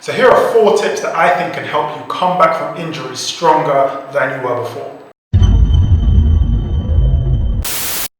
So here are 4 tips that I think can help you come back from injuries stronger than you were before.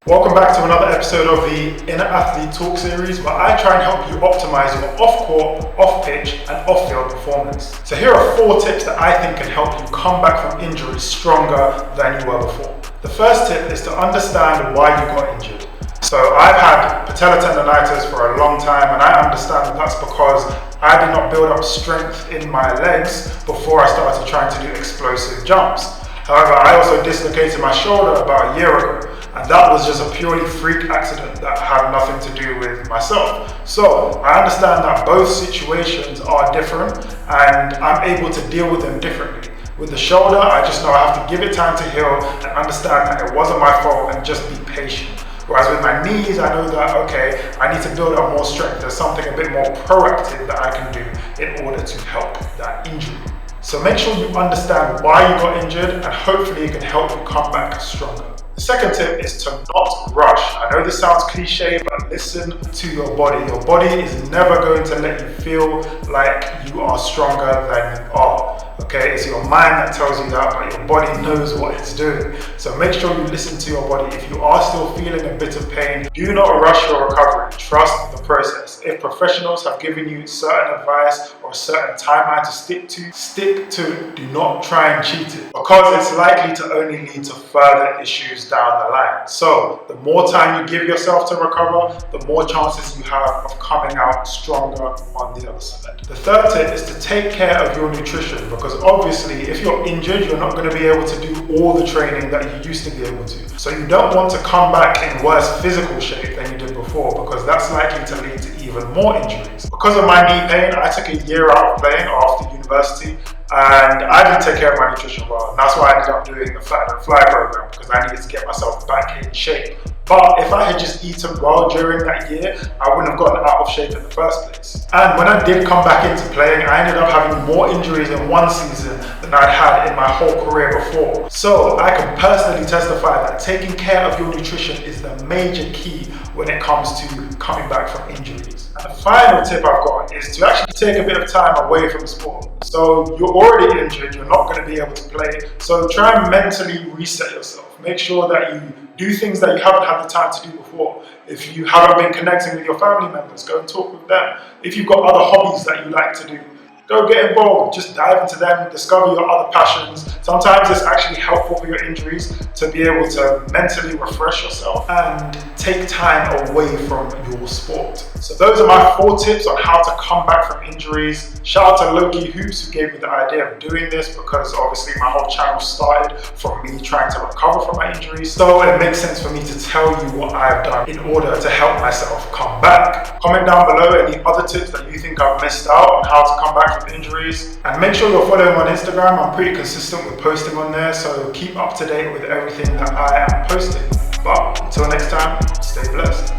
Welcome back to another episode of the Inner Athlete Talk series, where I try and help you optimize your off-court, off-pitch, and off-field performance. So here are 4 tips that I think can help you come back from injuries stronger than you were before. The first tip is to understand why you got injured. So I've had patellar tendonitis for a long time, and I understand that that's because I did not build up strength in my legs before I started trying to do explosive jumps. However, I also dislocated my shoulder about a year ago, and that was just a purely freak accident that had nothing to do with myself. So I understand that both situations are different, and I'm able to deal with them differently. With the shoulder, I just know I have to give it time to heal and understand that it wasn't my fault and just be patient. Whereas with my knees, I know that, okay, I need to build up more strength. There's something a bit more proactive that I can do in order to help that injury. So make sure you understand why you got injured, and hopefully it can help you come back stronger. The second tip is to not rush. I know this sounds cliche, but listen to your body. Your body is never going to let you feel like you are stronger than you are. Okay, it's your mind that tells you that, but your body knows what it's doing. So make sure you listen to your body. If you are still feeling a bit of pain, do not rush your recovery. Trust the process. If professionals have given you certain advice or a certain timeline to stick to it. Do not try and cheat it, because it's likely to only lead to further issues down the line. So the more time you give yourself to recover, the more chances you have of coming out stronger on the other side. The third tip is to take care of your nutrition, because obviously if you're injured, you're not going to be able to do all the training that you used to be able to. So you don't want to come back in worse physical shape than you did before, because that's likely to lead to even more injuries. Because of my knee pain, I took a year out of playing after university, and I didn't take care of my nutrition well, and that's why I ended up doing the Fat and Fly program, because I needed to get myself back in shape. But if I had just eaten well during that year, I wouldn't have gotten out of shape in the first place. And when I did come back into playing, I ended up having more injuries in one season than I'd had in my whole career before. So I can personally testify that taking care of your nutrition is the major key when it comes to coming back from injuries. And the final tip I've got is to actually take a bit of time away from sport. So you're already injured, you're not going to be able to play. So try and mentally reset yourself. Make sure that you do things that you haven't had the time to do before. If you haven't been connecting with your family members, go and talk with them. If you've got other hobbies that you like to do, go get involved, just dive into them, discover your other passions. Sometimes it's actually helpful for your injuries to be able to mentally refresh yourself and take time away from your sport. So those are my 4 tips on how to come back from injuries. Shout out to Loki Hoops, who gave me the idea of doing this, because obviously my whole channel started from me trying to recover from my injuries. So it makes sense for me to tell you what I've done in order to help myself come back. Comment down below any other tips that you think I've missed out on how to come back from injuries, and make sure you're following on Instagram. I'm pretty consistent with posting on there, so keep up to date with everything that I am posting. But until next time, stay blessed.